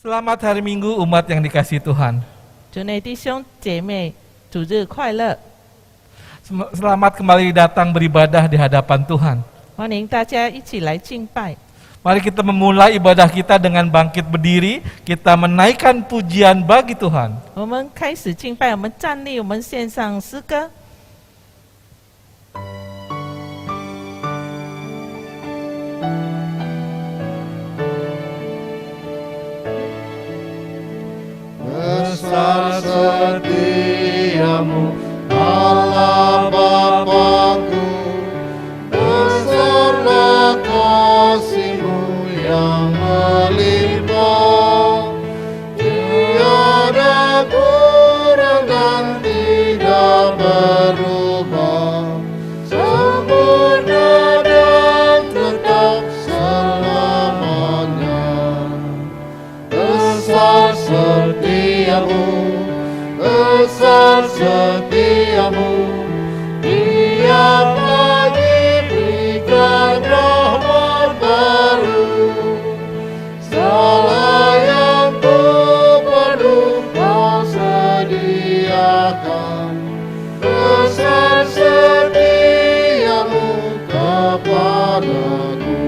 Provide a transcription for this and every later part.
Selamat hari Minggu umat yang dikasihi Tuhan. 主内弟兄姐妹，主日快乐！ Selamat kembali datang beribadah di hadapan Tuhan. 欢迎大家一起来敬拜。 Mari kita memulai ibadah kita dengan bangkit berdiri, kita menaikkan pujian bagi Tuhan. 我们开始敬拜，我们站立，我们献上诗歌。 Besar setiamu Allah Bapakku, besarlah kasih-Mu yang melimpah, tiada kurang dan tidak berubah, sempurna dan tetap selamanya. Besar setiamu, besar setiamu, tiap pagi berikan rahmat baru. Segala yang ku perlu Kau sediakan, besar setiamu kepadaku.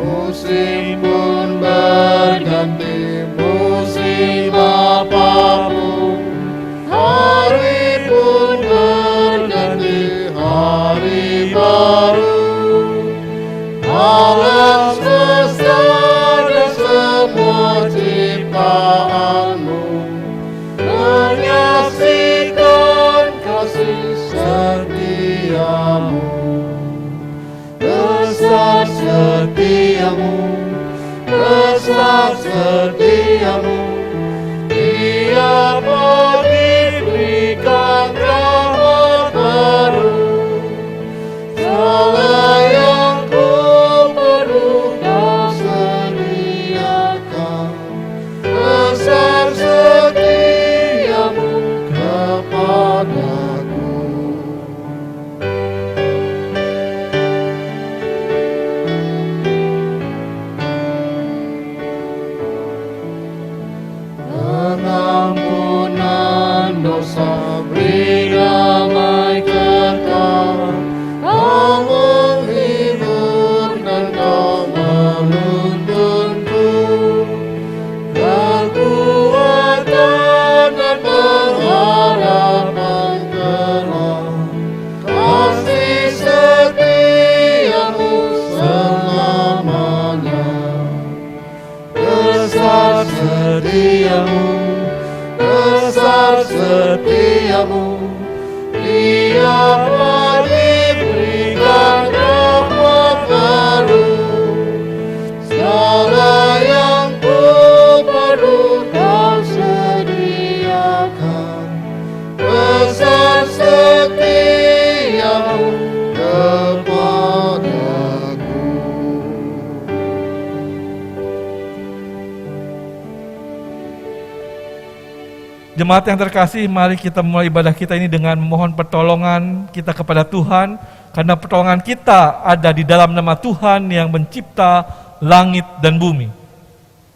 Musim pun berganti, musim apapun, hari pun berganti, hari baru. Alam semesta dan semua ciptaan-Mu menyaksikan kasih setiamu. Besar setiamu, besar setiamu, tiap pagi berikan rahmat baru. Segala yang ku perlu Kau sediakan, besar setiamu kepadaku. Pengampunan dosa, beri damai kekal, Kau menghibur dan Kau menuntunku, kekuatan dan pengharapan kelak, kasih setiamu selamanya. Besar setiamu, besar setiamu, tiap pagi berikan rahmat baru. Segala yang ku perlu Kau sediakan, besar setiamu kepadaku. Jemaat yang terkasih, mari kita mulai ibadah kita ini dengan memohon pertolongan kita kepada Tuhan, karena pertolongan kita ada di dalam nama Tuhan yang mencipta langit dan bumi.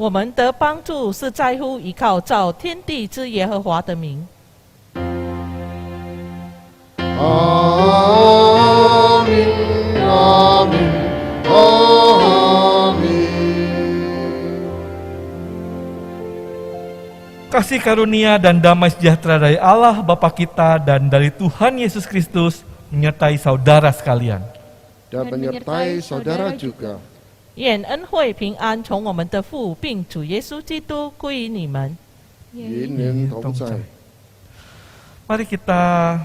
我们得帮助是在乎依靠造天地之耶和华的名。 Amin, amin, amin. Kasih karunia dan damai sejahtera dari Allah Bapa kita dan dari Tuhan Yesus Kristus menyertai saudara sekalian. Dan menyertai saudara juga. 愿恩惠平安从我们的父并主耶稣基督归于你们。 Yin同在。 Mari kita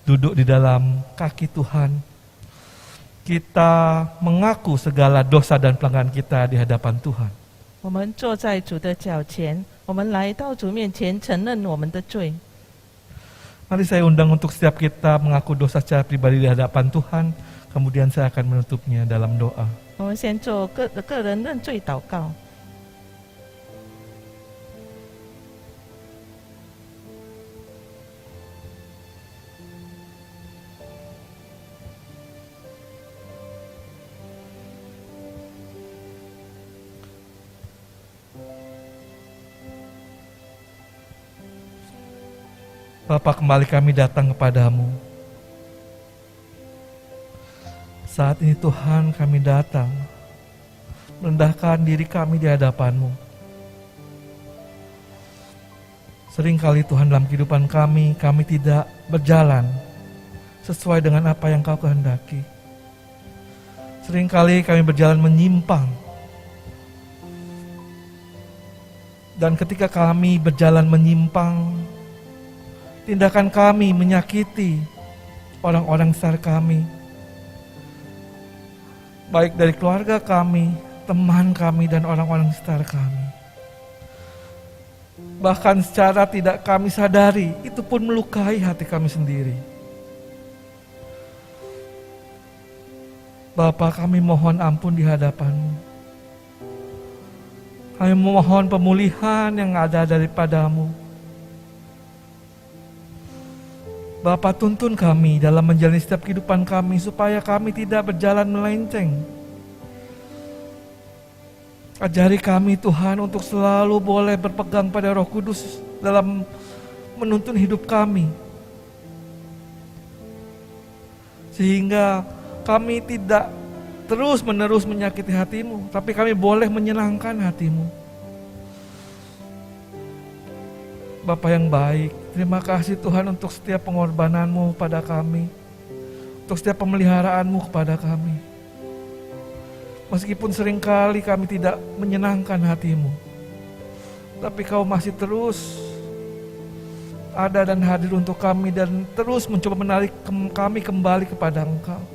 duduk di dalam kaki Tuhan. Kita mengaku segala dosa dan pelanggaran kita di hadapan Tuhan. 我们坐在主的脚前，我们来到主面前承认我们的罪。 Mari saya undang untuk setiap kita mengaku dosa secara pribadi di hadapan Tuhan. Kemudian saya akan menutupnya dalam doa. 我们先做个人认罪祷告。Bapa, kembali kami datang kepadamu. Saat ini Tuhan, kami datang merendahkan diri kami di hadapan-Mu. Seringkali Tuhan dalam kehidupan kami tidak berjalan sesuai dengan apa yang Kau kehendaki. Seringkali kami berjalan menyimpang. Dan ketika kami berjalan menyimpang, tindakan kami menyakiti orang-orang sekitar kami. Baik dari keluarga kami, teman kami, dan orang-orang sekitar kami. Bahkan secara tidak kami sadari, itu pun melukai hati kami sendiri. Bapa, kami mohon ampun di hadapan-Mu. Kami mohon pemulihan yang ada daripada-Mu. Bapa, tuntun kami dalam menjalani setiap kehidupan kami supaya kami tidak berjalan melenceng. Ajari kami Tuhan untuk selalu boleh berpegang pada Roh Kudus dalam menuntun hidup kami. Sehingga kami tidak terus-menerus menyakiti hati-Mu, tapi kami boleh menyenangkan hati-Mu. Bapa yang baik, terima kasih Tuhan untuk setiap pengorbanan-Mu pada kami, untuk setiap pemeliharaan-Mu kepada kami. Meskipun seringkali kami tidak menyenangkan hati-Mu, tapi Kau masih terus ada dan hadir untuk kami dan terus mencoba menarik kami kembali kepada Engkau.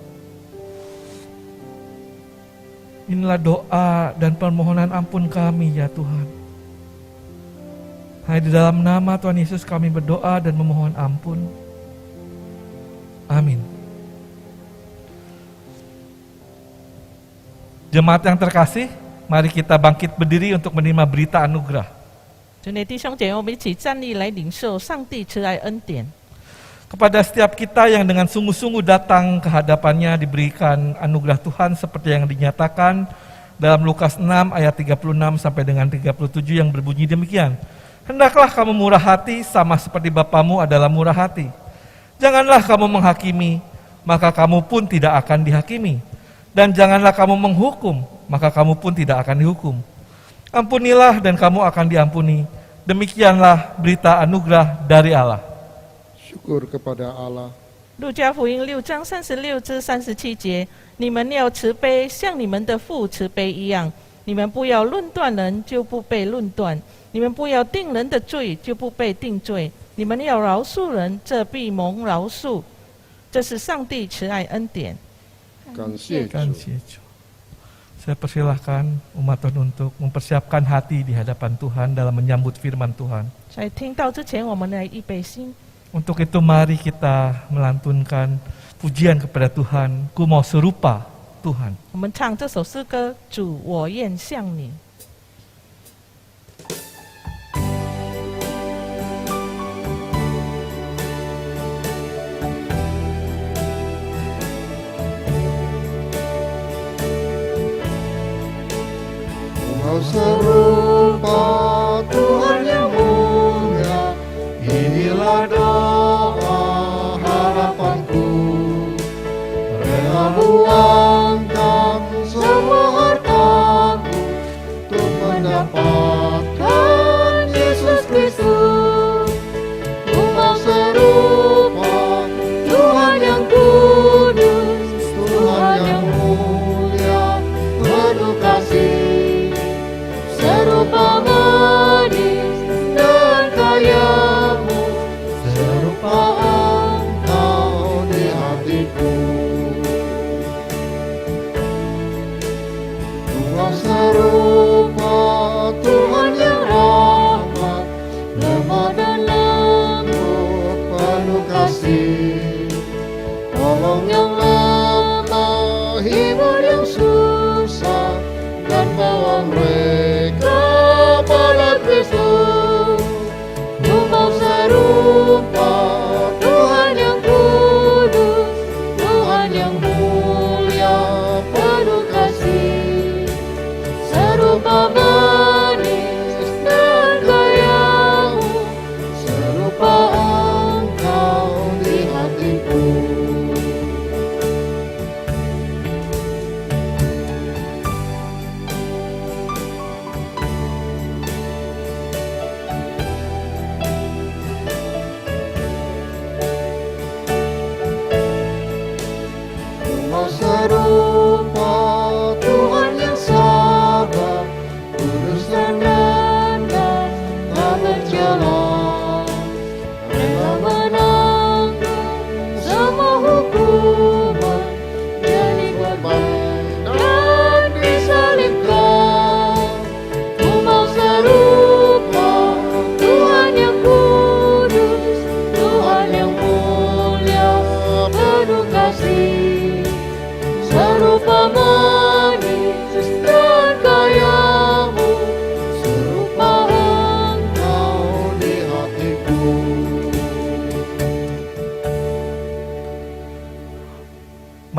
Inilah doa dan permohonan ampun kami ya Tuhan. Hanya di dalam nama Tuhan Yesus kami berdoa dan memohon ampun. Amin. Jemaat yang terkasih, mari kita bangkit berdiri untuk menerima berita anugerah. 主内弟兄姐妹，我们一起站立来领受上帝慈爱恩典。 Kepada setiap kita yang dengan sungguh-sungguh datang ke hadapannya diberikan anugerah Tuhan seperti yang dinyatakan dalam Lukas 6 ayat 36 sampai dengan 37 yang berbunyi demikian. Hendaklah kamu murah hati sama seperti Bapamu adalah murah hati. Janganlah kamu menghakimi, maka kamu pun tidak akan dihakimi. Dan janganlah kamu menghukum, maka kamu pun tidak akan dihukum. Ampunilah dan kamu akan diampuni. Demikianlah berita anugerah dari Allah. Syukur kepada Allah. 路加福音6章36至37节，你们要慈悲，像你们的父慈悲一样。你们不要论断人，就不被论断；你们不要定人的罪，就不被定罪。你们要饶恕人，这必蒙饶恕。这是上帝慈爱恩典。 感谢主。 Saya persilahkan umat Tuhan untuk mempersiapkan hati di hadapan Tuhan dalam menyambut firman Tuhan. 在听到之前，我们来预备心。 Untuk itu mari kita melantunkan pujian kepada Tuhan. Ku mau serupa Tuhan. 我们唱这首诗歌：主，我愿像你。 Kau serupa Tuhan yang mulia, inilah doa harapanku. Rela luangkan semua hartaku untuk mendapatkan Yesus Kristus. Ku mau serupa Tuhan yang kudus, Tuhan yang mulia, penuh kasih. Serupa manis dan kayamu, serupa Engkau di hatiku. Engkau serupa Tuhan yang rahmat, lemah dan lembut, penuh kasih. Tolong yang lemah, hibur yang susah, dan bawa mereka pada Kristus. Ku mau serupa Tuhan yang kudus, Tuhan yang mulia, penuh kasih.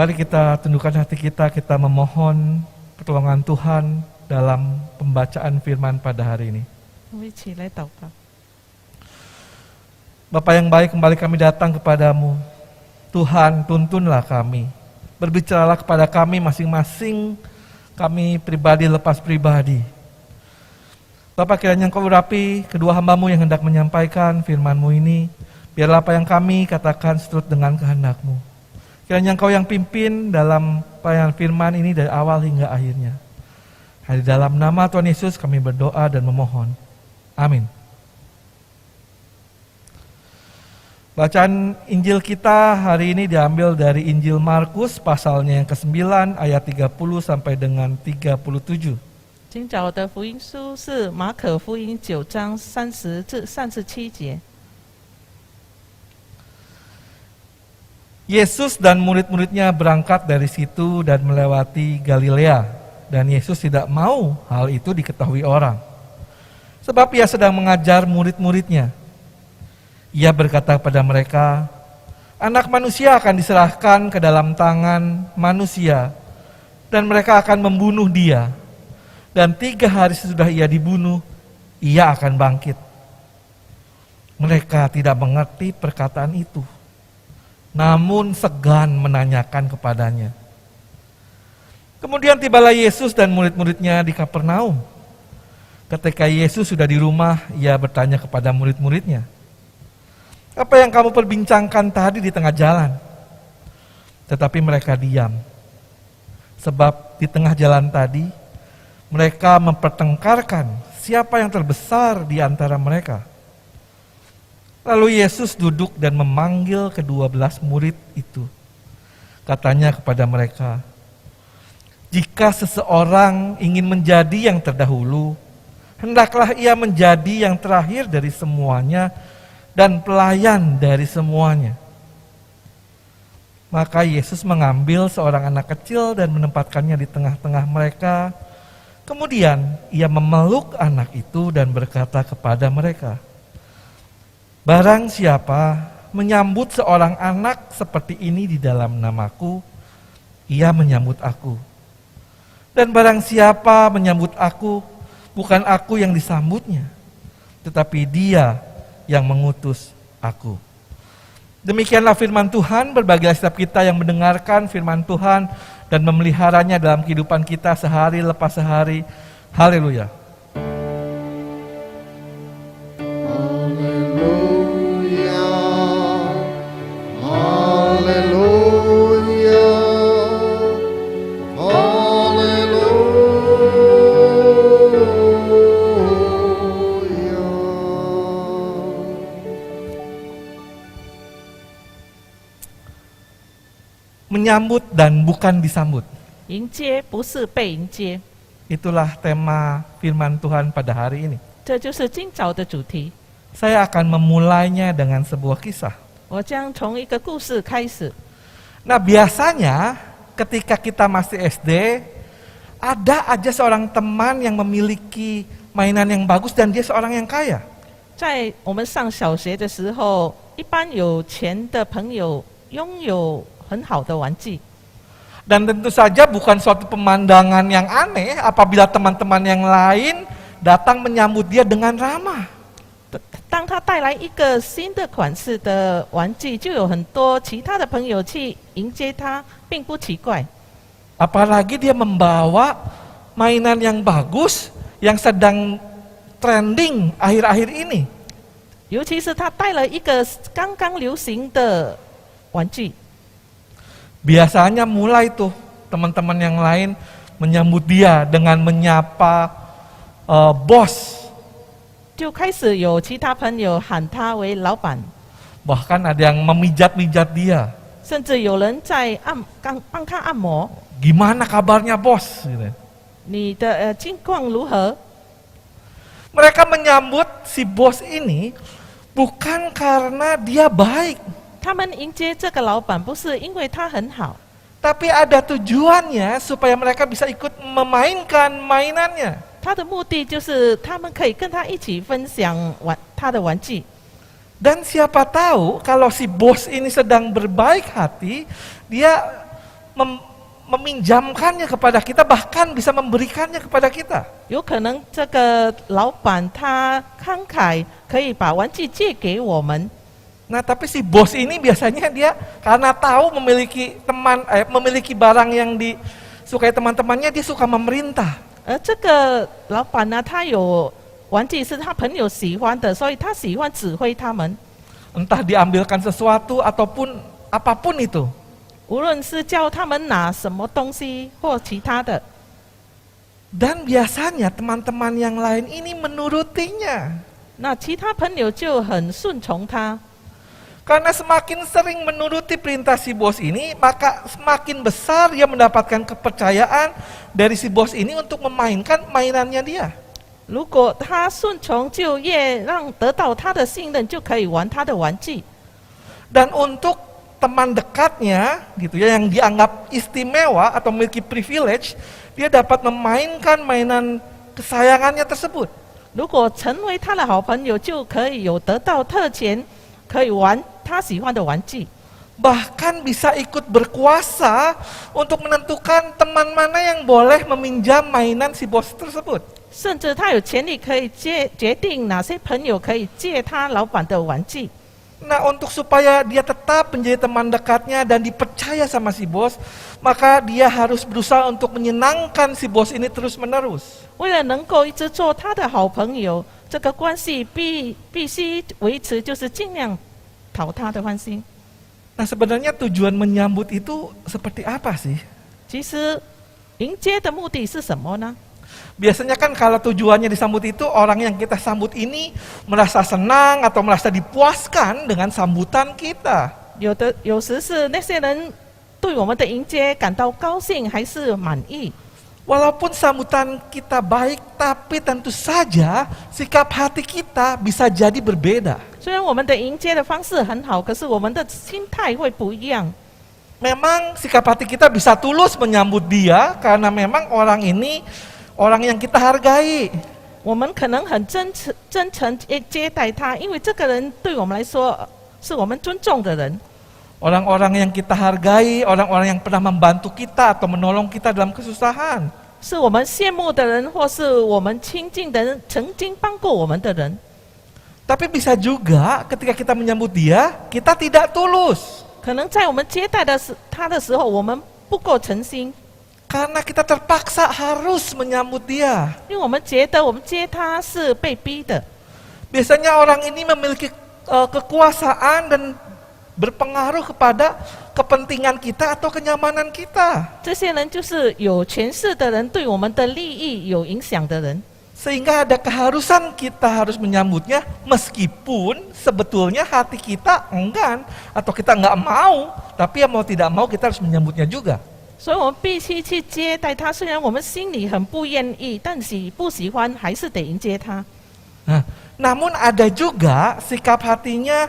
Mari kita tundukkan hati kita memohon pertolongan Tuhan dalam pembacaan firman pada hari ini. 我们一起来祷告。 Bapa yang baik, kembali kami datang kepadamu. Tuhan, tuntunlah kami. Berbicaralah kepada kami masing-masing, kami pribadi lepas pribadi. Bapa, kiranya Engkau urapi kedua hamba-Mu yang hendak menyampaikan firman-Mu ini. Biarlah apa yang kami katakan seturut dengan kehendak-Mu. Kiranya Engkau yang pimpin dalam pelayanan firman ini dari awal hingga akhirnya. Di dalam nama Tuhan Yesus kami berdoa dan memohon. Amin. Bacaan Injil kita hari ini diambil dari Injil Markus pasalnya yang ke-9 ayat 30 sampai dengan 37. 今早的福音书是马可福音9章30至37节。 Yesus dan murid-muridnya berangkat dari situ dan melewati Galilea, dan Yesus tidak mau hal itu diketahui orang, sebab ia sedang mengajar murid-muridnya. Ia berkata kepada mereka, Anak manusia akan diserahkan ke dalam tangan manusia, dan mereka akan membunuh dia, dan 3 hari sesudah ia dibunuh, ia akan bangkit. Mereka tidak mengerti perkataan itu, namun segan menanyakan kepadanya. Kemudian tibalah Yesus dan murid-muridnya di Kapernaum. Ketika Yesus sudah di rumah, ia bertanya kepada murid-muridnya, Apa yang kamu perbincangkan tadi di tengah jalan? Tetapi mereka diam. Sebab di tengah jalan tadi, mereka mempertengkarkan siapa yang terbesar di antara mereka. Lalu Yesus duduk dan memanggil ke-12 murid itu. Katanya kepada mereka, jika seseorang ingin menjadi yang terdahulu, hendaklah ia menjadi yang terakhir dari semuanya dan pelayan dari semuanya. Maka Yesus mengambil seorang anak kecil dan menempatkannya di tengah-tengah mereka. Kemudian ia memeluk anak itu dan berkata kepada mereka, barang siapa menyambut seorang anak seperti ini di dalam namaku, ia menyambut aku. Dan barang siapa menyambut aku, bukan aku yang disambutnya, tetapi dia yang mengutus aku. Demikianlah firman Tuhan. Berbahagialah setiap kita yang mendengarkan firman Tuhan dan memeliharanya dalam kehidupan kita sehari lepas sehari. Haleluya. Menyambut dan bukan disambut. 迎接不是被迎接， Itulah tema firman Tuhan pada hari ini. 这就是今早的主题。 Saya akan memulainya dengan sebuah kisah. 我将从一个故事开始。 Nah, biasanya ketika kita masih SD, ada aja seorang teman yang memiliki mainan yang bagus dan dia seorang yang kaya. 在我们上小学的时候，一般有钱的朋友拥有很好的玩具。 Dan tentu saja bukan suatu pemandangan yang aneh apabila teman-teman yang lain datang menyambut dia dengan ramah. 当他带来一个新的款式的玩具，就有很多其他的朋友去迎接他，并不奇怪。 Apalagi dia membawa mainan yang bagus yang sedang trending akhir-akhir ini. 尤其是他带了一个刚刚流行的玩具。 Biasanya mulai tuh teman-teman yang lain menyambut dia dengan menyapa bos. 就开始有其他朋友喊他为老板， Bahkan ada yang memijat-mijat dia. 甚至有人在帮他按摩。 Gimana kabarnya bos? Gitu. 你的近况如何？ Mereka menyambut si bos ini bukan karena dia baik, 他们迎接这个老板不是因为他很好， tapi ada tujuannya supaya mereka bisa ikut memainkan mainannya. 他的目的就是他们可以跟他一起分享他的玩具。 Dan siapa tahu kalau si bos ini sedang berbaik hati, dia meminjamkannya kepada kita, bahkan bisa memberikannya kepada kita. 有可能这个老板他慷慨，可以把玩具借给我们。 Nah, tapi si bos ini biasanya dia karena tahu memiliki barang yang disukai teman-temannya, dia suka memerintah. 而这个老板呢，他有玩具是他朋友喜欢的，所以他喜欢指挥他们。 Entah diambilkan sesuatu ataupun apapun itu. 无论是叫他们拿什么东西或其他的， Dan biasanya teman-teman yang lain ini menurutinya. 那其他朋友就很顺从他。 Karena semakin sering menuruti perintah si bos ini, maka semakin besar dia mendapatkan kepercayaan dari si bos ini untuk memainkan mainannya dia. 如果他顺从，就越让得到他的信任，就可以玩他的玩具。 Dan untuk teman dekatnya, gitu ya, yang dianggap istimewa atau memiliki privilege, dia dapat memainkan mainan kesayangannya tersebut. 如果成为他的好朋友，就可以有得到特权，可以玩他喜欢的玩具。 Bahkan bisa ikut berkuasa untuk menentukan teman mana yang boleh meminjam mainan si bos tersebut. 甚至他有权利可以决定哪些朋友可以借他老板的玩具。 Nah, untuk supaya dia tetap menjadi teman dekatnya dan dipercaya sama si bos, maka dia harus berusaha untuk menyenangkan si bos ini terus-menerus. 为了能够一直做他的好朋友，这个关系必须维持，就是尽量讨他的欢心。 Nah, sebenarnya tujuan menyambut itu seperti apa sih? 其实迎接的目的是什么呢？ Biasanya kan kalau tujuannya disambut itu, orang yang kita sambut ini merasa senang atau merasa dipuaskan dengan sambutan kita. 有时是那些人对我们的迎接感到高兴还是满意。 Walaupun sambutan kita baik, tapi tentu saja sikap hati kita bisa jadi berbeda. 虽然我们的迎接的方式很好，可是我们的心态会不一样。 Memang sikap hati kita bisa tulus menyambut dia karena memang orang ini orang yang kita hargai. 我们可能很真诚接待他，因为这个人对我们来说是我们尊重的人。 Orang-orang yang kita hargai, orang-orang yang pernah membantu kita atau menolong kita dalam kesusahan. 是我们羡慕的人，或是我们亲近的人，曾经帮过我们的人。 Tapi bisa juga ketika kita menyambut dia, kita tidak tulus. 可能在我们接待他的时候，我们不够诚心， Karena kita terpaksa harus menyambut dia. 因为我们觉得我们接他是被逼的。 Biasanya orang ini memiliki kekuasaan dan berpengaruh kepada kepentingan kita atau kenyamanan kita. 这些人就是有权势的人，对我们的利益有影响的人。 Sehingga ada keharusan kita harus menyambutnya meskipun sebetulnya hati kita enggan atau kita nggak mau, tapi ya mau tidak mau kita harus menyambutnya juga. 所以我们必须去接待他，虽然我们心里很不愿意，但是不喜欢还是得迎接他。 Nah, namun ada juga sikap hatinya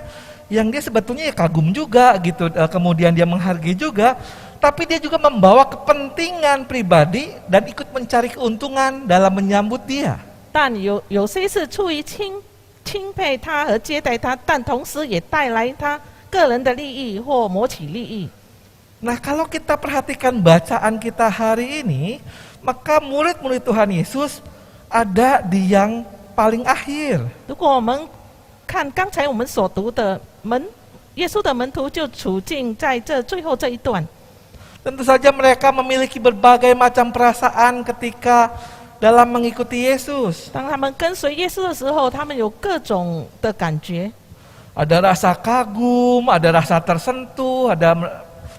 yang dia sebetulnya ya kagum juga gitu, kemudian dia menghargai juga, tapi dia juga membawa kepentingan pribadi dan ikut mencari keuntungan dalam menyambut dia. 但有些是出于钦佩他和接待他，但同时也带来他个人的利益或谋取利益。 Nah, kalau kita perhatikan bacaan kita hari ini, maka murid-murid Tuhan Yesus ada di yang paling akhir. 如果我们看刚才我们所读的耶稣的门徒就处境在这最后这一段。 Tentu saja mereka memiliki berbagai macam perasaan ketika dalam mengikuti Yesus. 当他们跟随耶稣的时候，他们有各种的感觉， Ada rasa kagum, ada rasa tersentuh, ada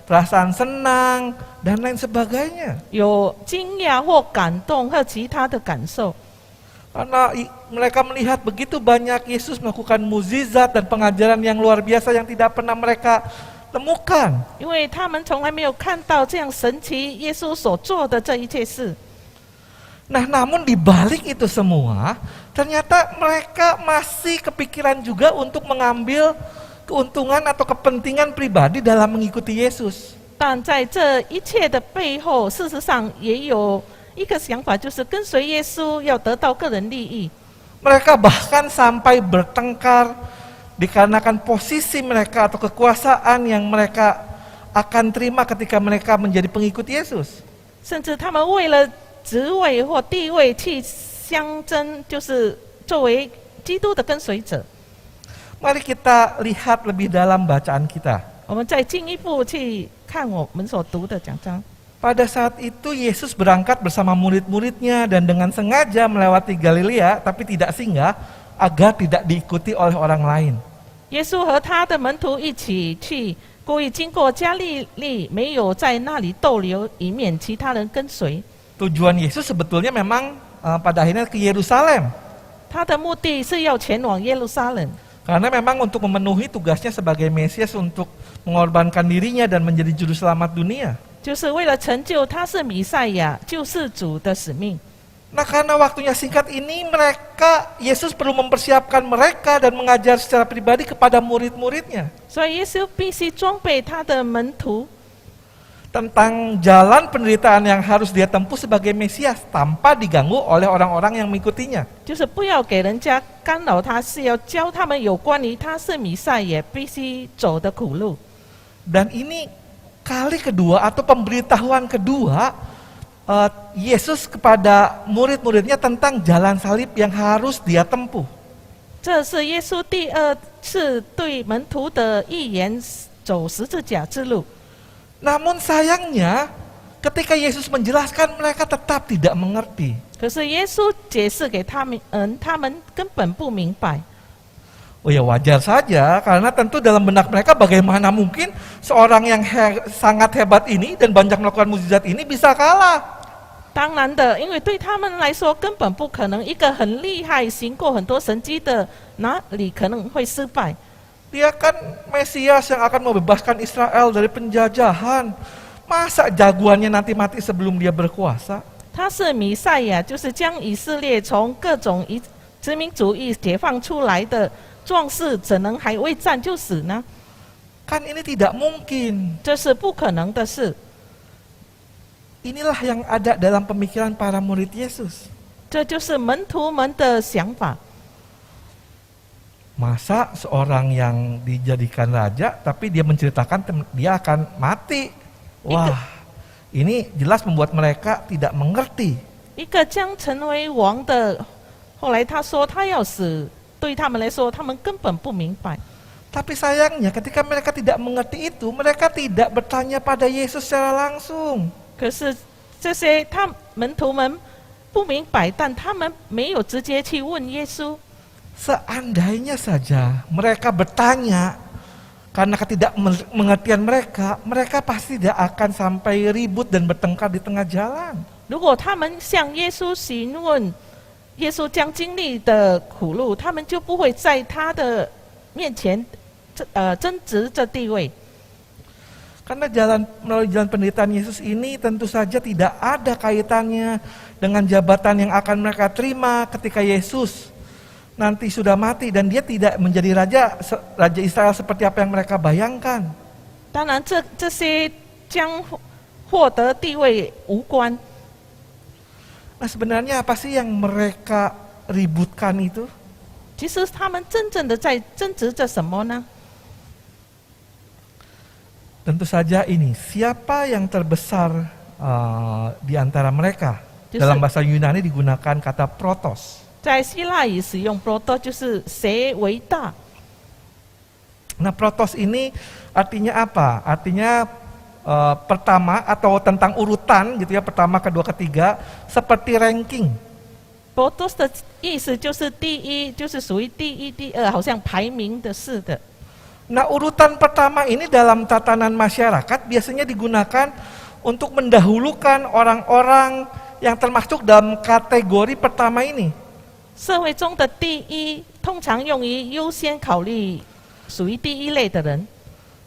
perasaan senang, dan lain sebagainya. 有惊讶或感动和其他的感受。 Karena mereka melihat begitu banyak Yesus melakukan mukjizat dan pengajaran yang luar biasa yang tidak pernah mereka temukan. 因为他们从来没有看到这样神奇耶稣所做的这一切事。 Nah, namun di balik itu semua, ternyata mereka masih kepikiran juga untuk mengambil keuntungan atau kepentingan pribadi dalam mengikuti Yesus. 但在这一切的背后，事实上也有一个想法，就是跟随耶稣要得到个人利益。 Mereka bahkan sampai bertengkar dikarenakan posisi mereka atau kekuasaan yang mereka akan terima ketika mereka menjadi pengikut Yesus. 甚至他们为了职位或地位去相争，就是作为基督的跟随者。 Mari kita lihat lebih dalam bacaan kita. 我们再进一步去看我们所读的讲章。 Pada saat itu Yesus berangkat bersama murid-muridnya dan dengan sengaja melewati Galilea, tapi tidak singgah agar tidak diikuti oleh orang lain. 耶稣和他的门徒一起去，故意经过加利利，没有在那里逗留，以免其他人跟随。 Tujuan Yesus sebetulnya memang pada akhirnya ke Yerusalem. 他的目的是要前往耶路撒冷， Karena memang untuk memenuhi tugasnya sebagai Mesias untuk mengorbankan dirinya dan menjadi juru selamat dunia. 就是为了成就他是弥赛亚救世主的使命。 Nah, karena waktunya singkat ini Yesus perlu mempersiapkan mereka dan mengajar secara pribadi kepada murid-muridnya 所以耶稣必须装备他的门徒， tentang jalan penderitaan yang harus dia tempuh sebagai Mesias tanpa diganggu oleh orang-orang yang mengikutinya. 就是不要给人家干扰他，是要教他们有关于他是弥赛亚必须走的苦路。 Dan ini kali kedua atau pemberitahuan kedua Yesus kepada murid-muridnya tentang jalan salib yang harus dia tempuh. 这是耶稣第二次对门徒的预言，走十字架之路。 Namun sayangnya ketika Yesus menjelaskan mereka tetap tidak mengerti. 可是耶稣解释给他们，他们根本不明白。 Oh ya wajar saja karena tentu dalam benak mereka bagaimana mungkin seorang yang sangat hebat ini dan banyak melakukan mukjizat ini bisa kalah. 当然的，因为对他们来说根本不可能，一个很厉害、行过很多神迹的，哪里可能会失败？ Dia kan Mesias yang akan membebaskan Israel dari penjajahan. Masa jagoannya nanti mati sebelum dia berkuasa? 他是弥赛亚，就是将以色列从各种殖民主义解放出来的壮士，怎能还未战就死呢？ Kan ini tidak mungkin. 这是不可能的事。 Inilah yang ada dalam pemikiran para murid Yesus. 这就是门徒们的想法。 Masa seorang yang dijadikan raja tapi dia menceritakan dia akan mati? Wah, ini jelas membuat mereka tidak mengerti. 一个将成为王的，后来他说他要死，对他们来说，他们根本不明白。 Tapi sayangnya ketika mereka tidak mengerti itu, mereka tidak bertanya pada Yesus secara langsung. 可是这些门徒们不明白，但他们没有直接去问耶稣。 Seandainya saja mereka bertanya, karena ketidakmengertian mereka, mereka pasti tidak akan sampai ribut dan bertengkar di tengah jalan. 如果他们向耶稣询问，耶稣将经历的苦路，他们就不会在他的面前争执这地位。 Karena melalui jalan penderitaan Yesus ini tentu saja tidak ada kaitannya dengan jabatan yang akan mereka terima ketika Yesus nanti sudah mati dan dia tidak menjadi raja Israel seperti apa yang mereka bayangkan. 当然这些将获得地位无关。 Nah, sebenarnya apa sih yang mereka ributkan itu? 其实他们真正的在争执着什么呢？ Tentu saja ini, siapa yang terbesar di antara mereka? Dalam bahasa Yunani digunakan kata protos. 在希腊语使用 proto 就是谁为大。 Nah, protos ini artinya apa? Artinya pertama atau tentang urutan gitu ya, pertama, kedua, ketiga, seperti ranking. protos 的意思就是第一，就是属于第一、第二，好像排名的似的。 Nah, urutan pertama ini dalam tatanan masyarakat biasanya digunakan untuk mendahulukan orang-orang yang termasuk dalam kategori pertama ini. 社会中的第一，通常用于优先考虑属于第一类的人，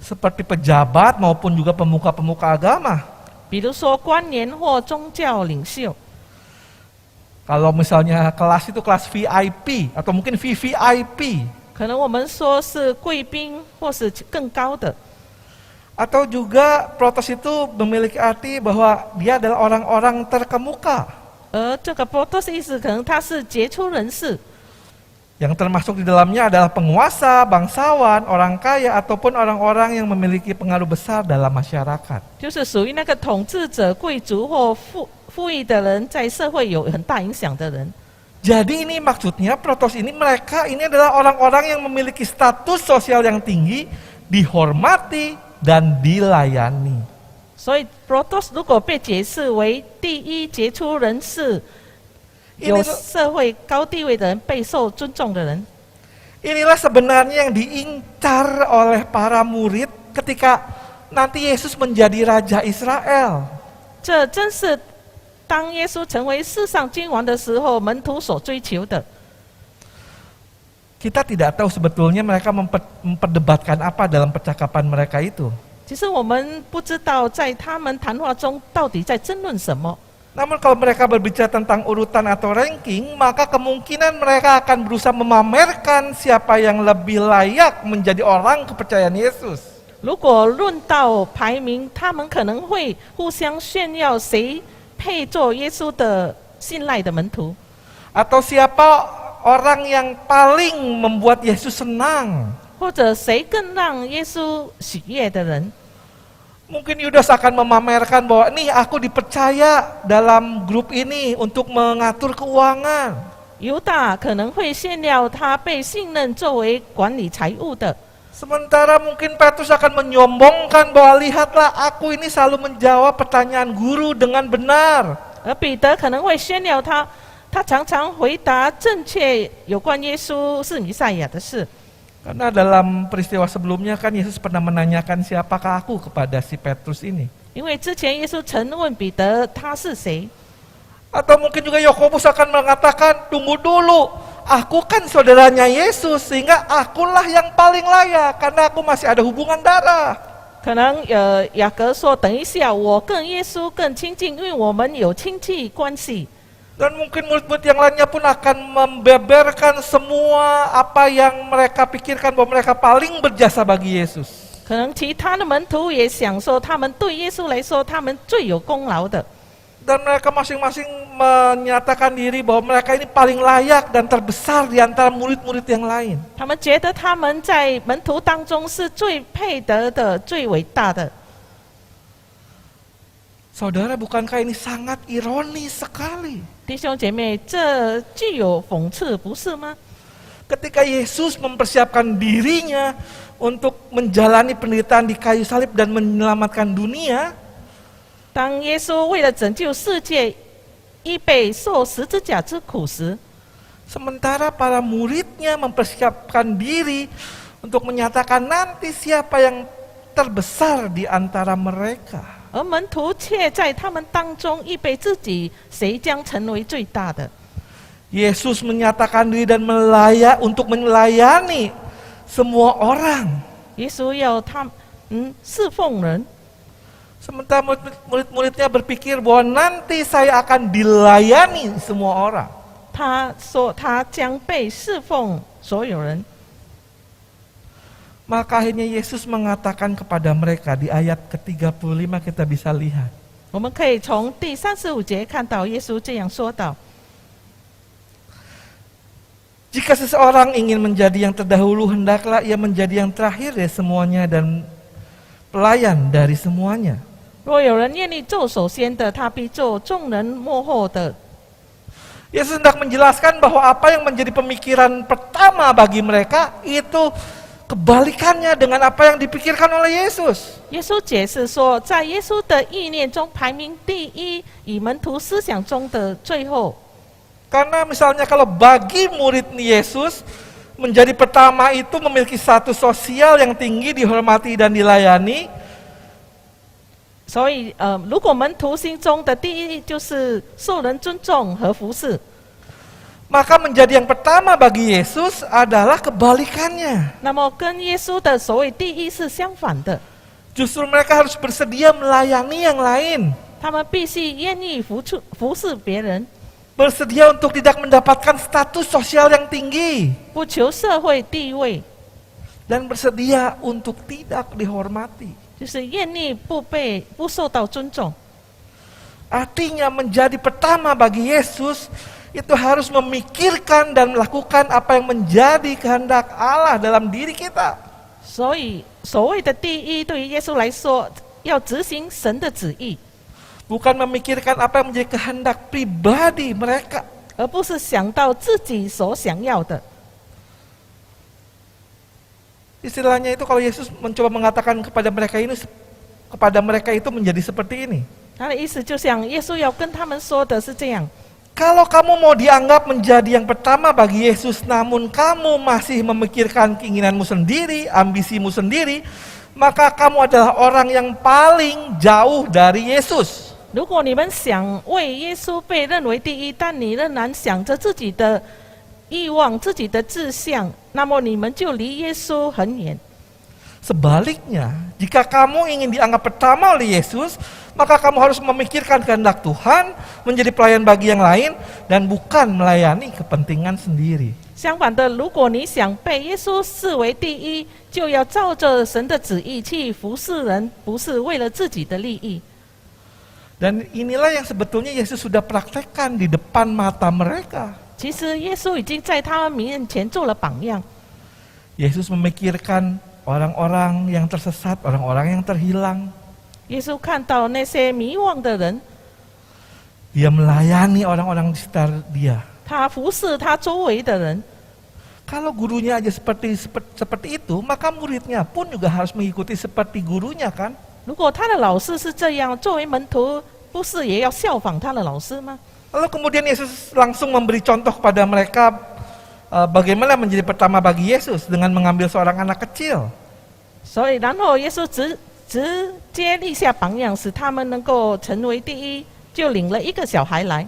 Seperti pejabat maupun juga pemuka-pemuka agama. 比如说官员或宗教领袖。 Kalau misalnya kelas itu kelas VIP atau mungkin VVIP. 可能我们说是贵宾，或是更高的。 Atau juga protos itu memiliki arti bahwa dia adalah orang-orang terkemuka. 而这个 protos 意思可能他是杰出人士。Yang termasuk di dalamnya adalah penguasa, bangsawan, orang kaya, ataupun orang-orang yang memiliki pengaruh besar dalam masyarakat. 就是属于那个统治者、贵族或富裕的人，在社会有很大影响的人。 Jadi ini maksudnya protos ini mereka ini adalah orang-orang yang memiliki status sosial yang tinggi, dihormati dan dilayani. 所以 protos 如果被解释为第一杰出人士，有社会高地位的人，备受尊重的人。 Inilah sebenarnya yang diincar oleh para murid ketika nanti Yesus menjadi Raja Israel. 这真是当耶稣成为世上君王的时候，门徒所追求的。 Kita tidak tahu sebetulnya mereka memperdebatkan apa dalam percakapan mereka itu. 其实我们不知道在他们谈话中到底在争论什么。 Namun kalau mereka berbicara tentang urutan atau ranking, maka kemungkinan mereka akan berusaha memamerkan siapa yang lebih layak menjadi orang kepercayaan Yesus. 如果论到排名，他们可能会互相炫耀谁配做耶稣的信赖的门徒， Atau siapa orang yang paling membuat Yesus senang. 或者谁更让耶稣喜悦的人。 Mungkin Yudas akan memamerkan bahwa nih aku dipercaya dalam grup ini untuk mengatur keuangan. 犹大可能会炫耀他被信任作为管理财务的， Sementara mungkin Petrus akan menyombongkan bahwa lihatlah aku ini selalu menjawab pertanyaan guru dengan benar. 而彼得可能会炫耀他常常回答正确有关耶稣是弥赛亚的事。 Karena dalam peristiwa sebelumnya kan Yesus pernah menanyakan siapakah aku kepada si Petrus ini. 因为之前耶稣曾问彼得他是谁， Atau mungkin juga Yakobus akan mengatakan, tunggu dulu, aku kan saudaranya Yesus sehingga akulah yang paling layak karena aku masih ada hubungan darah. 可能雅各说等一下我跟耶稣更亲近，因为我们有亲戚关系。 Dan mungkin murid-murid yang lainnya pun akan membeberkan semua apa yang mereka pikirkan bahwa mereka paling berjasa bagi Yesus. 可能其他的门徒也想说，他们对耶稣来说，他们最有功劳的。 Dan mereka masing-masing menyatakan diri bahwa mereka ini paling layak dan terbesar di antara murid-murid yang lain. 他们觉得他们在门徒当中是最配得的、最伟大的。 Saudara, bukankah ini sangat ironis sekali? 弟兄姐妹，这具有讽刺，不是吗？ Ketika Yesus mempersiapkan dirinya untuk menjalani penderitaan di kayu salib dan menyelamatkan dunia, 当耶稣为了拯救世界，预备受十字架之苦时， sementara para muridnya mempersiapkan diri untuk menyatakan nanti siapa yang terbesar di antara mereka. 而门徒却在他们当中预备自己，谁将成为最大的？ Yesus menyatakan diri dan untuk melayani semua orang. 耶稣要他侍奉人， Sementara murid-muridnya berpikir bahwa nanti saya akan dilayani semua orang. 他说他将被侍奉所有人。 Maka akhirnya Yesus mengatakan kepada mereka di ayat ke-35 kita bisa lihat. 我们可以从第35节看到耶稣这样说道： Jika seseorang ingin menjadi yang terdahulu, hendaklah ia menjadi yang terakhir dari semuanya dan pelayan dari semuanya. 若有人愿意做首先的，他必做众人末后的。 Yesus hendak menjelaskan bahwa apa yang menjadi pemikiran pertama bagi mereka itu kebalikannya dengan apa yang dipikirkan oleh Yesus. 耶稣解释说，在耶稣的意念中排名第一，以门徒思想中的最后。 Karena misalnya kalau bagi murid Yesus menjadi pertama itu memiliki status sosial yang tinggi, dihormati dan dilayani. 所以如果门徒心中的第一就是受人尊重和服侍， Maka menjadi yang pertama bagi Yesus adalah kebalikannya. 那么跟耶稣的所谓第一是相反的。 Justru mereka harus bersedia melayani yang lain. 他们必须愿意服侍别人， Bersedia untuk tidak mendapatkan status sosial yang tinggi. 不求社会地位， Dan bersedia untuk tidak dihormati. 就是愿意不受到尊重。 Artinya menjadi pertama bagi Yesus itu harus memikirkan dan melakukan apa yang menjadi kehendak Allah dalam diri kita. 所以所谓的第一，对于耶稣来说，要执行神的旨意， Bukan memikirkan apa yang menjadi kehendak pribadi mereka. 而不是想到自己所想要的。 Istilahnya itu kalau Yesus mencoba mengatakan kepada mereka itu menjadi seperti ini. 他的意思就像耶稣要跟他们说的是这样： Kalau kamu mau dianggap menjadi yang pertama bagi Yesus, namun kamu masih memikirkan keinginanmu sendiri, ambisimu sendiri, maka kamu adalah orang yang paling jauh dari Yesus. 如果你们想为耶稣被认为第一，但你仍然想着自己的欲望、自己的志向，那么你们就离耶稣很远。 Sebaliknya, jika kamu ingin dianggap pertama oleh Yesus, maka kamu harus memikirkan kehendak Tuhan, menjadi pelayan bagi yang lain, dan bukan melayani kepentingan sendiri. 相反的，如果你想被耶稣视为第一，就要照着神的旨意去服侍人，不是为了自己的利益。 Dan inilah yang sebetulnya Yesus sudah praktekkan di depan mata mereka. 其实耶稣已经在他们面前做了榜样。 Yesus memikirkan orang-orang yang tersesat, orang-orang yang terhilang. 耶稣看到那些迷惘的人， Dia melayani orang-orang di sekitar dia. 他服侍他周围的人。 Kalau gurunya aja seperti itu, maka muridnya pun juga harus mengikuti seperti gurunya kan? 如果他的老师是这样，作为门徒，不是也要效仿他的老师吗？ Lalu kemudian Yesus langsung memberi contoh kepada mereka bagaimana menjadi pertama bagi Yesus dengan mengambil seorang anak kecil. 所以，然后耶稣直接立下榜样，使他们能够成为第一，就领了一个小孩来，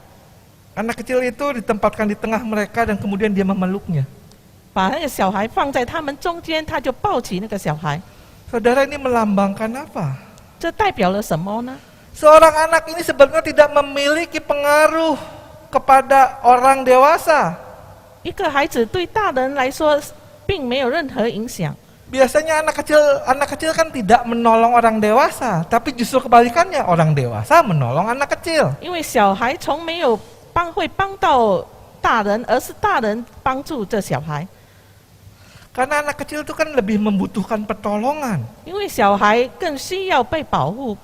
Anak kecil itu ditempatkan di tengah mereka dan kemudian dia memeluknya. 把那个小孩放在他们中间，他就抱起那个小孩。 Saudara, ini melambangkan apa? 这代表了什么呢？ Seorang anak ini sebenarnya tidak memiliki pengaruh kepada orang dewasa. 一个孩子对大人来说，并没有任何影响。 Biasanya anak kecil kan tidak menolong orang dewasa, tapi justru kebalikannya, orang dewasa menolong anak kecil. 因为小孩从没有会帮到大人，而是大人帮助这小孩。 Karena anak kecil itu kan lebih membutuhkan pertolongan 因为小孩更需要被保护，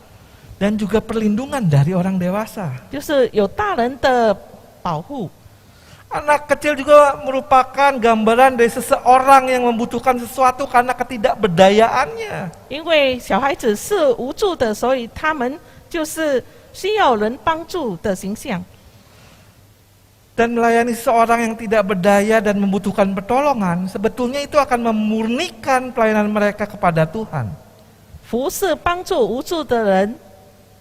dan juga perlindungan dari orang dewasa. 就是有大人的保护。 Anak kecil juga merupakan gambaran dari seseorang yang membutuhkan sesuatu karena ketidakberdayaannya. 因为小孩子是无助的，所以他们就是需要人帮助的形象。 Dan melayani seorang yang tidak berdaya dan membutuhkan pertolongan, sebetulnya itu akan memurnikan pelayanan mereka kepada Tuhan. 服侍帮助无助的人，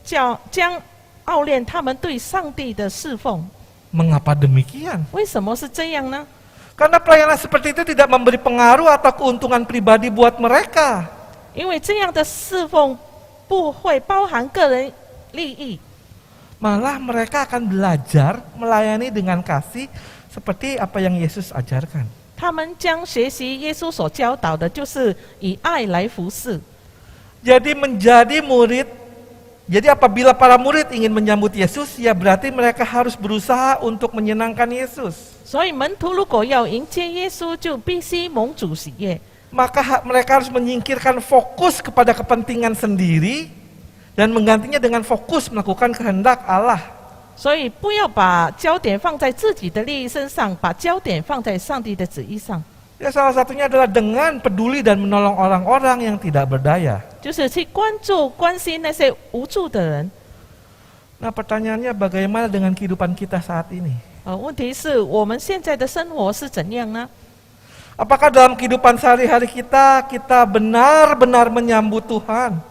将熬炼他们对上帝的侍奉。 Mengapa demikian? 为什么是这样呢？ Karena pelayanan seperti itu tidak memberi pengaruh atau keuntungan pribadi buat mereka. 因为这样的侍奉不会包含个人利益， Malah mereka akan belajar melayani dengan kasih seperti apa yang Yesus ajarkan. 他们将学习耶稣所教导的，就是以爱来服侍。 Jadi menjadi murid, jadi apabila para murid ingin menyambut Yesus, ya berarti mereka harus berusaha untuk menyenangkan Yesus. 所以门徒如果要迎接耶稣，就必须蒙主喜悦。 Maka mereka harus menyingkirkan fokus kepada kepentingan sendiri dan menggantinya dengan fokus melakukan kehendak Allah. 所以不要把焦点放在自己的利益身上，把焦点放在上帝的旨意上。 Ya salah satunya adalah dengan peduli dan menolong orang-orang yang tidak berdaya. 就是去关注、关心那些无助的人。 Nah pertanyaannya bagaimana dengan kehidupan kita saat ini? 问题是我们现在的生活是怎样呢？ Apakah dalam kehidupan sehari-hari kita benar-benar menyambut Tuhan?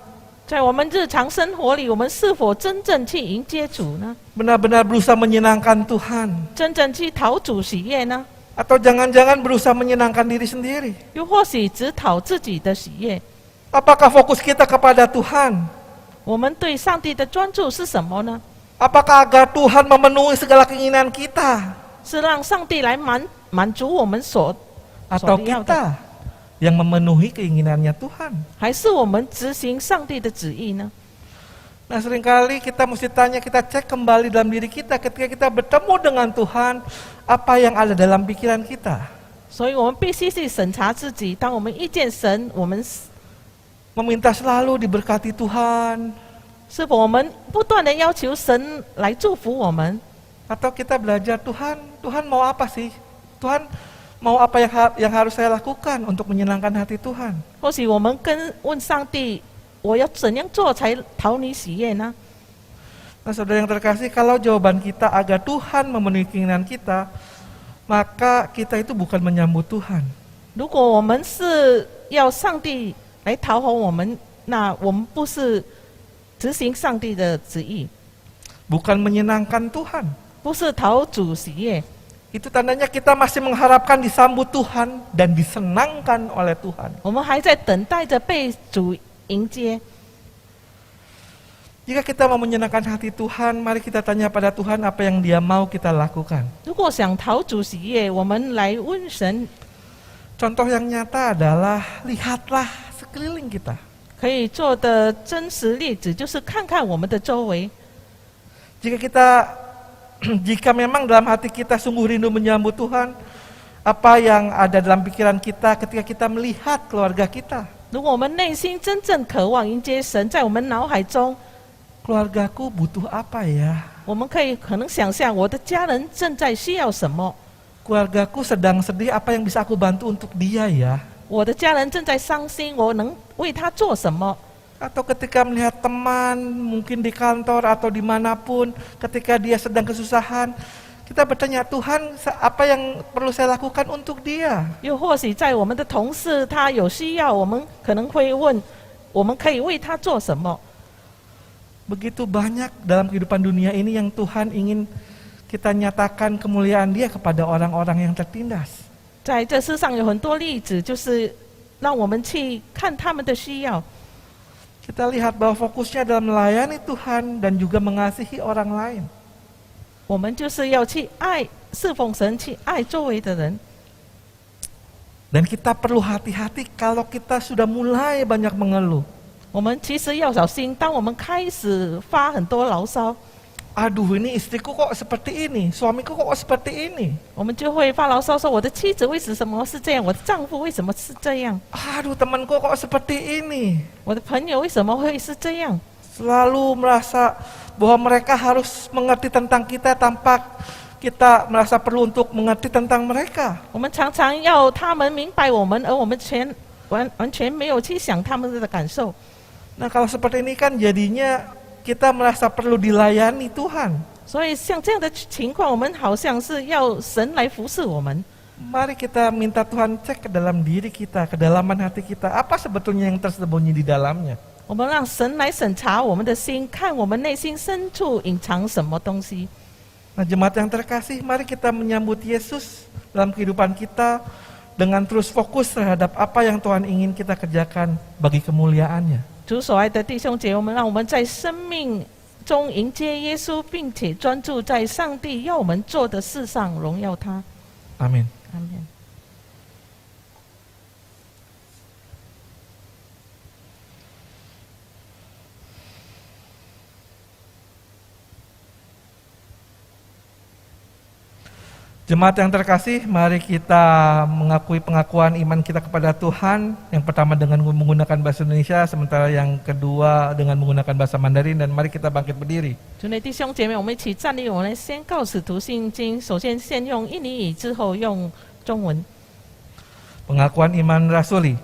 在我们日常生活里，我们是否真正去迎接主呢？ Benar-benar berusaha menyenangkan Tuhan? 真正去讨主喜悦呢？ Atau jangan-jangan berusaha menyenangkan diri sendiri? 又或许只讨自己的喜悦？ Apakah fokus kita kepada Tuhan? 我们对上帝的专注是什么呢？ Apakah agar Tuhan memenuhi segala keinginan kita? 是让上帝来满足我们所 Atau 要的， kita yang memenuhi keinginannya Tuhan? 还是我们执行上帝的旨意呢？ Nah seringkali kita mesti tanya, kita cek kembali dalam diri kita ketika kita bertemu dengan Tuhan, apa yang ada dalam pikiran kita. 所以我们必须去审查自己。当我们遇见神，我们 Meminta selalu diberkati Tuhan, 是否我们不断的要求神来祝福我们？ atau kita belajar Tuhan mau apa sih? Tuhan mau apa yang harus saya lakukan untuk menyenangkan hati Tuhan? 或许我们问上帝，我要怎样做才讨你喜悦呢？ Nah saudara yang terkasih, kalau jawaban kita agar Tuhan memenuhi keinginan kita, maka kita itu bukan menyambut Tuhan. 如果我们是要上帝来讨好我们，那我们不是执行上帝的旨意， Bukan menyenangkan Tuhan. 不是讨主喜悦。 Itu tandanya kita masih mengharapkan disambut Tuhan dan disenangkan oleh Tuhan. 我们还在等待着被主迎接。 Jika kita mau menyenangkan hati Tuhan, mari kita tanya pada Tuhan apa yang Dia mau kita lakukan. 如果想讨主喜悦，我们来问神。 Contoh yang nyata adalah lihatlah sekeliling kita. 可以做的真实例子就是看看我们的周围。 Jika memang dalam hati kita sungguh rindu menyambut Tuhan, apa yang ada dalam pikiran kita ketika kita melihat keluarga kita? 如果我们内心真正渴望迎接神，在我们脑海中， Keluargaku butuh apa ya? 我们可能想象我的家人正在需要什么， Keluargaku sedang sedih, apa yang bisa aku bantu untuk dia ya? 我的家人正在伤心，我能为他做什么？ Atau ketika melihat teman, mungkin di kantor atau dimanapun, ketika dia sedang kesusahan, kita bertanya, Tuhan apa yang perlu saya lakukan untuk dia? 又或许在我们的同事他有需要，我们可能会问，我们可以为他做什么？ Begitu banyak dalam kehidupan dunia ini yang Tuhan ingin kita nyatakan kemuliaan Dia kepada orang-orang yang tertindas. 在这世上有很多例子，就是让我们去看他们的需要。 Kita lihat bahwa fokusnya dalam melayani Tuhan dan juga mengasihi orang lain. 我们就是要去爱侍奉神，去爱周围的人。 Dan kita perlu hati-hati kalau kita sudah mulai banyak mengeluh. 我们其实要小心，当我们开始发很多牢骚， Aduh, ini istriku kok seperti ini, suamiku kok seperti ini. 我们就会发牢骚说：“我的妻子为什么是这样？我的丈夫为什么是这样？ Aduh, temanku kok seperti ini. 我的朋友为什么会是这样？” Selalu merasa bahwa mereka harus mengerti tentang kita tanpa kita merasa perlu untuk mengerti tentang mereka. 我们常常要他们明白我们，而我们完全没有去想他们的感受。 Nah kalau seperti ini kan jadinya kita merasa perlu dilayani Tuhan. 所以像这样的情况，我们好像是要神来服侍我们。 Mari kita minta Tuhan cek ke dalam diri kita, kedalaman hati kita, apa sebetulnya yang tersembunyi di dalamnya. 我们让神来审查我们的心，看我们内心深处隐藏什么东西。 Nah jemaat yang terkasih, mari kita menyambut Yesus dalam kehidupan kita dengan terus fokus terhadap apa yang Tuhan ingin kita kerjakan bagi kemuliaan-Nya. 主所爱的弟兄姐妹们，让我们在生命中迎接耶稣，并且专注在上帝要我们做的事上，荣耀他。 Amin. 阿门。 Jemaat yang terkasih, mari kita mengakui pengakuan iman kita kepada Tuhan. Yang pertama dengan menggunakan bahasa Indonesia, sementara yang kedua dengan menggunakan bahasa Mandarin. Dan mari kita bangkit berdiri. 主内弟兄姐妹，我们一起站立，我们来宣告使徒信经。首先先用印尼语，之后用中文。 Pengakuan iman rasuli.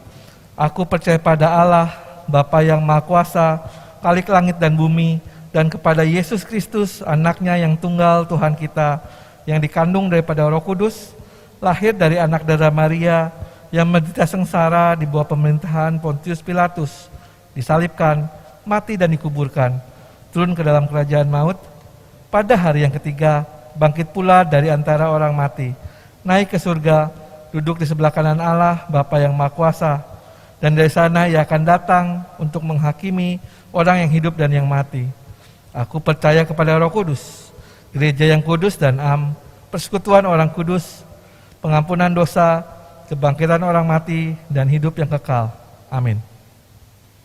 Aku percaya pada Allah, Bapa yang Maha Kuasa, Khalik langit dan bumi, dan kepada Yesus Kristus, anaknya yang tunggal Tuhan kita, yang dikandung daripada Roh Kudus, lahir dari anak darah Maria, yang menderita sengsara di bawah pemerintahan Pontius Pilatus, disalibkan, mati dan dikuburkan, turun ke dalam kerajaan maut, pada hari yang ketiga bangkit pula dari antara orang mati, naik ke surga, duduk di sebelah kanan Allah, Bapa yang Maha Kuasa, dan dari sana Ia akan datang untuk menghakimi orang yang hidup dan yang mati. Aku percaya kepada Roh Kudus, gereja yang kudus dan am, persekutuan orang kudus, pengampunan dosa, kebangkitan orang mati, dan hidup yang kekal. Amin.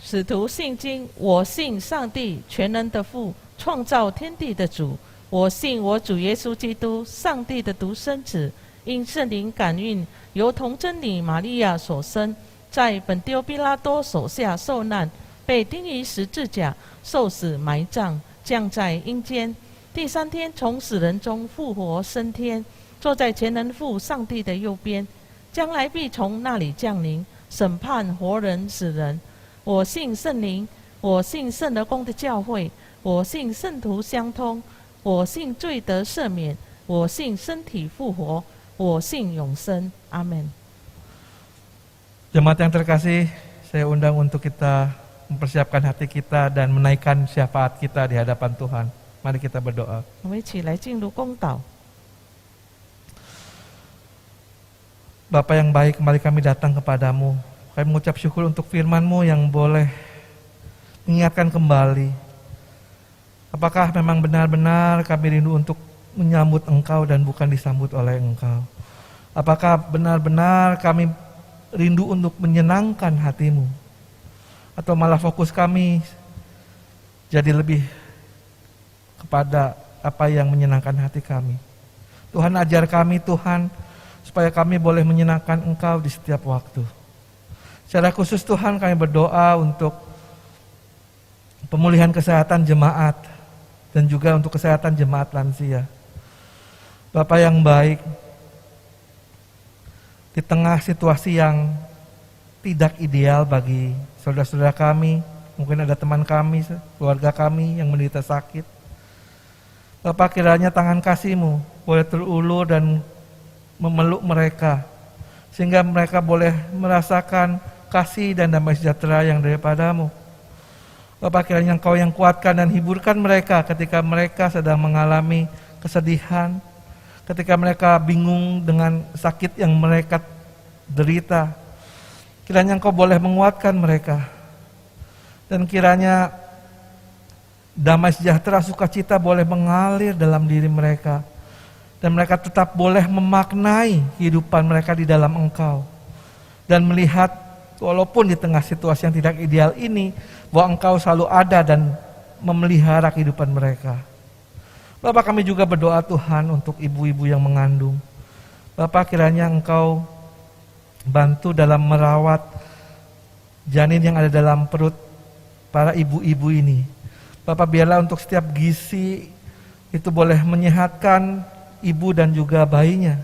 使徒信经，我信上帝全能的父，创造天地的主。我信我主耶稣基督，上帝的独生子，因圣灵感孕，由童贞女玛利亚所生，在本丢比拉多手下受难，被钉于十字架，受死埋葬，降在阴间。第3天从死人中复活升天，坐在全能父上帝的右边，将来必从那里降临，审判活人死人。我信圣灵，我信圣而公的教会，我信圣徒相通，我信罪得赦免，我信身体复活，我信永生。阿门。 Jemaat yang terkasih, saya undang untuk kita mempersiapkan hati kita dan menaikkan syafaat kita di hadapan Tuhan. Mari kita berdoa. 我们一起来进入公祷。 Bapa yang baik, kembali kami datang kepadamu. Kami mengucap syukur untuk firman-Mu yang boleh mengingatkan kembali. Apakah memang benar-benar kami rindu untuk menyambut Engkau dan bukan disambut oleh Engkau? Apakah benar-benar kami rindu untuk menyenangkan hati-Mu? Atau malah fokus kami jadi lebih kepada apa yang menyenangkan hati kami? Tuhan, ajar kami Tuhan, supaya kami boleh menyenangkan Engkau di setiap waktu. Secara khusus Tuhan, kami berdoa untuk pemulihan kesehatan jemaat dan juga untuk kesehatan jemaat lansia. Bapa yang baik, di tengah situasi yang tidak ideal bagi saudara-saudara kami, mungkin ada teman kami, keluarga kami yang menderita sakit. Bapa, kiranya tangan kasih-Mu boleh terulur dan memeluk mereka, sehingga mereka boleh merasakan kasih dan damai sejahtera yang daripada-Mu. Bapa, kiranya Engkau yang kuatkan dan hiburkan mereka ketika mereka sedang mengalami kesedihan, ketika mereka bingung dengan sakit yang mereka derita. Kiranya Engkau boleh menguatkan mereka, dan kiranya damai sejahtera sukacita boleh mengalir dalam diri mereka, dan mereka tetap boleh memaknai kehidupan mereka di dalam Engkau, dan melihat walaupun di tengah situasi yang tidak ideal ini, bahwa Engkau selalu ada dan memelihara kehidupan mereka. Bapak, kami juga berdoa Tuhan untuk ibu-ibu yang mengandung. Bapak, kiranya Engkau bantu dalam merawat janin yang ada dalam perut para ibu-ibu ini. Bapak, biarlah untuk setiap gizi itu boleh menyehatkan ibu dan juga bayinya,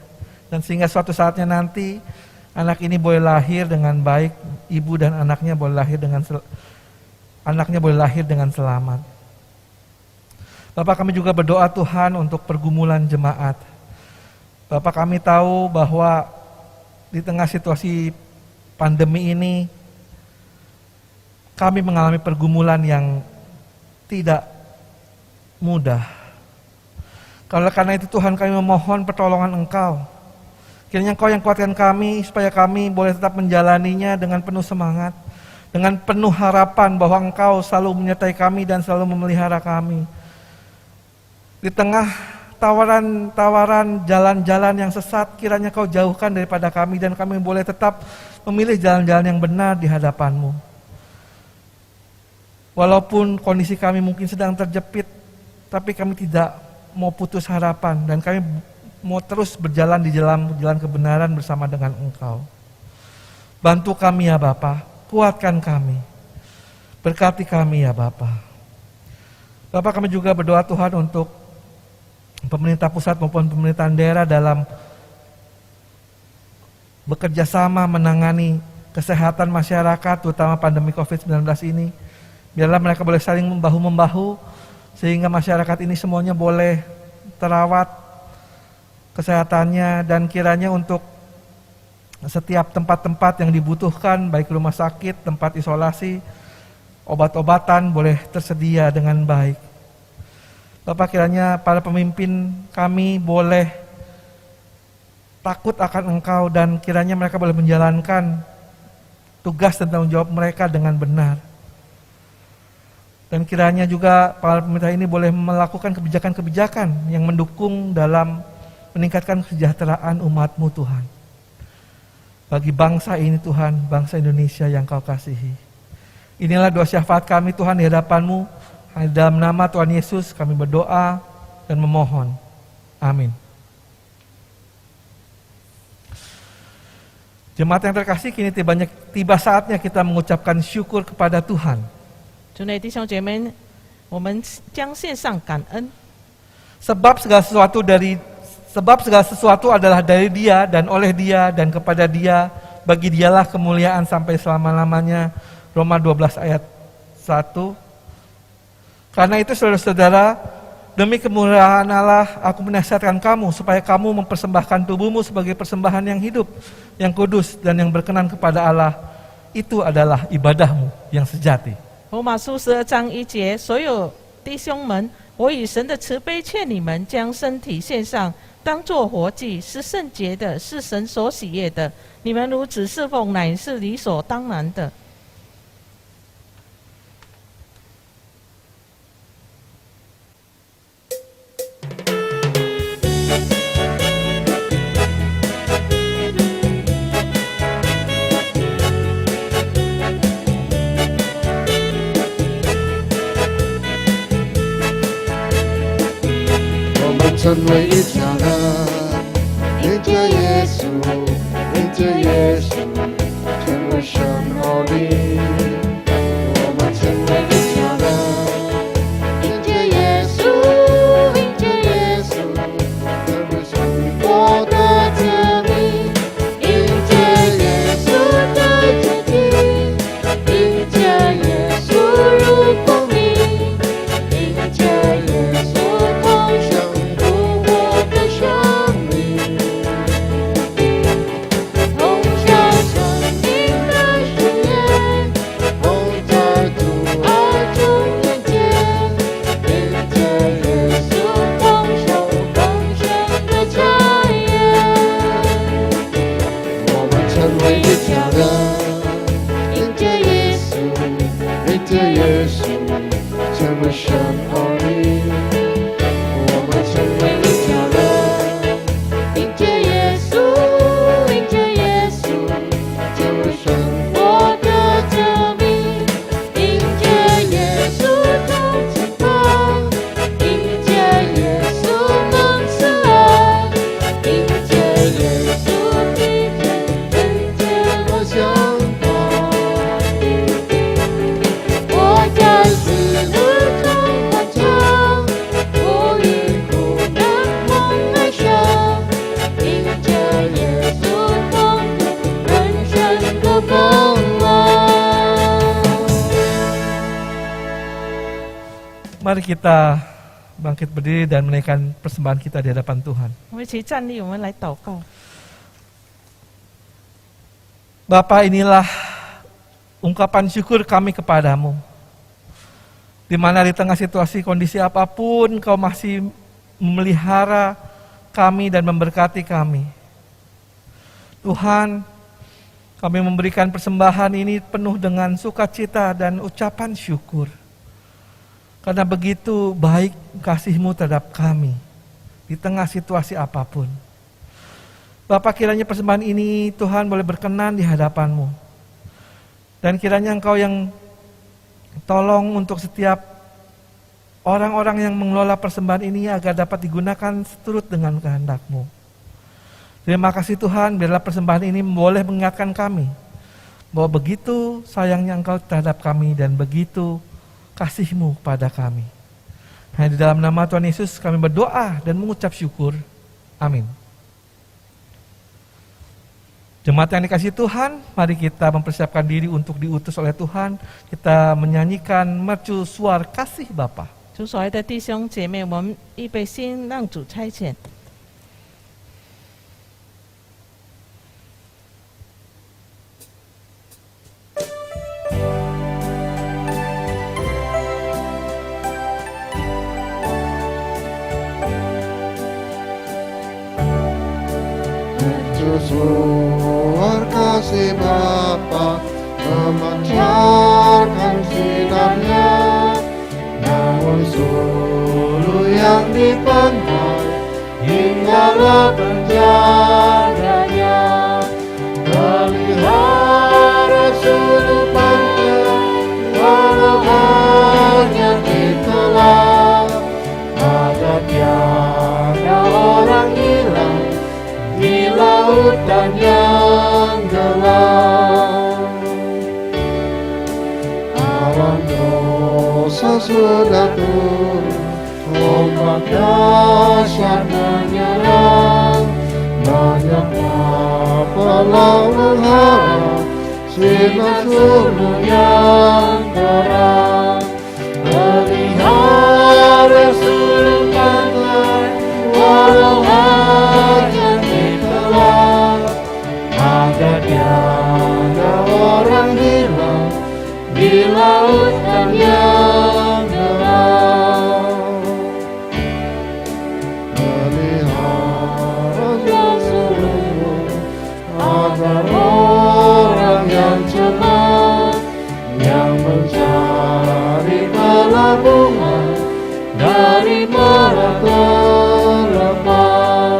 dan sehingga suatu saatnya nanti anak ini boleh lahir dengan baik, ibu dan anaknya boleh lahir dengan selamat. Bapak, kami juga berdoa Tuhan untuk pergumulan jemaat. Bapak, kami tahu bahwa di tengah situasi pandemi ini kami mengalami pergumulan yang tidak mudah. Karena itu Tuhan, kami memohon pertolongan Engkau. Kiranya Engkau yang kuatkan kami supaya kami boleh tetap menjalaninya dengan penuh semangat, dengan penuh harapan bahwa Engkau selalu menyertai kami dan selalu memelihara kami. Di tengah tawaran-tawaran jalan-jalan yang sesat, kiranya Kau jauhkan daripada kami dan kami boleh tetap memilih jalan-jalan yang benar di hadapan-Mu. Walaupun kondisi kami mungkin sedang terjepit, tapi kami tidak mau putus harapan dan kami mau terus berjalan di jalan kebenaran bersama dengan Engkau. Bantu kami ya Bapa, kuatkan kami, berkati kami ya Bapa. Bapa, kami juga berdoa Tuhan untuk pemerintah pusat maupun pemerintahan daerah dalam bekerja sama menangani kesehatan masyarakat, terutama pandemi COVID-19 ini. Biarlah mereka boleh saling membahu-membahu, sehingga masyarakat ini semuanya boleh terawat kesehatannya, dan kiranya untuk setiap tempat-tempat yang dibutuhkan, baik rumah sakit, tempat isolasi, obat-obatan boleh tersedia dengan baik. Bapak, kiranya para pemimpin kami boleh takut akan Engkau dan kiranya mereka boleh menjalankan tugas dan tanggung jawab mereka dengan benar. Dan kiranya juga para pemerintah ini boleh melakukan kebijakan-kebijakan yang mendukung dalam meningkatkan kesejahteraan umat-Mu Tuhan. Bagi bangsa ini Tuhan, bangsa Indonesia yang Kau kasihi. Inilah doa syafaat kami Tuhan di hadapan-Mu. Dalam nama Tuhan Yesus kami berdoa dan memohon. Amin. Jemaat yang terkasih, kini tiba saatnya kita mengucapkan syukur kepada Tuhan. 主内弟兄姐妹，我们将献上感恩， Sebab segala sesuatu adalah dari Dia dan oleh Dia dan kepada Dia. Bagi Dialah kemuliaan sampai selama-lamanya. Roma 12 ayat 1. Karena itu saudara-saudara, demi kemuliaan Allah, aku menasihatkan kamu supaya kamu mempersembahkan tubuhmu sebagai persembahan yang hidup, yang kudus dan yang berkenan kepada Allah. Itu adalah ibadahmu yang sejati. 罗马书12章1节，所有弟兄们，我以神的慈悲劝你们，将身体献上，当作活祭，是圣洁的，是神所喜悦的。你们如此侍奉，乃是理所当然的。 成为一家人，因着耶稣，因着耶稣，成为神儿女。我们成为一家人，因着耶稣，因着耶稣，成为神国的子民。因着耶稣的肢体，因着耶稣如光明，因着耶稣同生。 神儿女，我们成为一家人，因着耶稣，因着耶稣，成为神国的子民，因着耶稣同肩膀，因着耶稣蒙慈爱，因着耶稣的人间我相伴，我将死路。 Mari kita bangkit berdiri dan menaikkan persembahan kita di hadapan Tuhan. 我们一起站立，我们来祷告。 Bapa, inilah ungkapan syukur kami kepadamu. Di mana di tengah situasi kondisi apapun, Kau masih memelihara kami dan memberkati kami. Tuhan, kami memberikan persembahan ini penuh dengan sukacita dan ucapan syukur. Karena begitu baik kasih-Mu terhadap kami di tengah situasi apapun. Bapak, kiranya persembahan ini Tuhan boleh berkenan di hadapan-Mu. Dan kiranya Engkau yang tolong untuk setiap orang-orang yang mengelola persembahan ini agar dapat digunakan seturut dengan kehendak-Mu. Terima kasih Tuhan, biarlah persembahan ini boleh mengingatkan kami bahwa begitu sayangnya Engkau terhadap kami dan begitu kasih-Mu pada kami. Hanya di dalam nama Tuhan Yesus kami berdoa dan mengucap syukur. Amin. Jemaat yang dikasihi Tuhan, mari kita mempersiapkan diri untuk diutus oleh Tuhan. Kita menyanyikan mercu suar kasih Bapa. 主所爱的弟兄姐妹，我们预备心让主差遣。 Suar kasih Bapa memancarkan sinarnya, namun seluruh yang dipandang hinggalah penjaranya. Pelihara seluruh bangsa hutan yang gelap. Awan dosa sudah turun, ombak dahsyat menyerang. Banyak pelaut mengharap sinar suruh yang terang. Pelihara seluruh pantai, walau hanya ditelan, agar tiada orang hilang di lautan yang gelap. Pelihara seluruh agar orang yang cemas, yang mencari pelabuhan dari mara terlepas.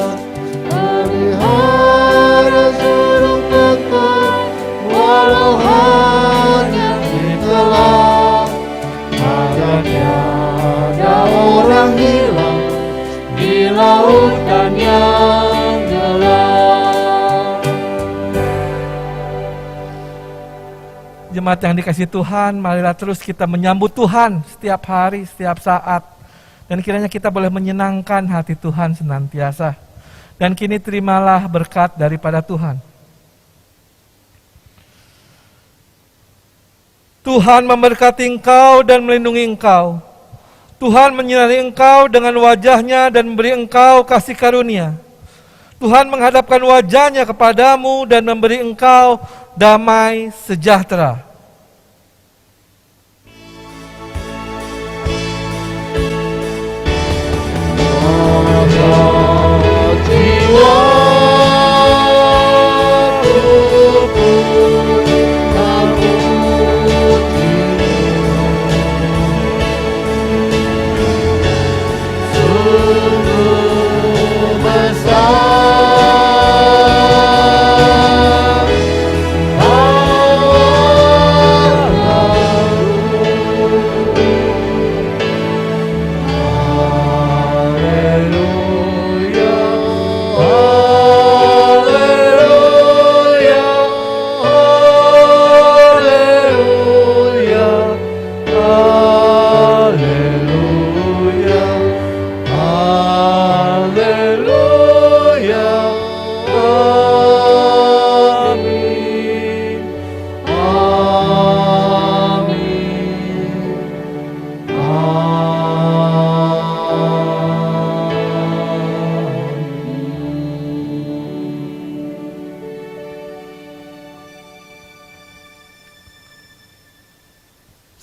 Pelihara seluruh pantai, walau hanya ditelan, agar tiada orang hilang di lautan yang gelap. Jemaat yang dikasihi Tuhan, marilah terus kita menyambut Tuhan setiap hari, setiap saat. Dan kiranya kita boleh menyenangkan hati Tuhan senantiasa. Dan kini terimalah berkat daripada Tuhan. Tuhan memberkati engkau dan melindungi engkau. Tuhan menyinari engkau dengan wajah-Nya dan memberi engkau kasih karunia. Tuhan menghadapkan wajah-Nya kepadamu dan memberi engkau damai sejahtera.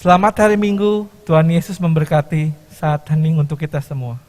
Selamat hari Minggu, Tuhan Yesus memberkati saat hening untuk kita semua.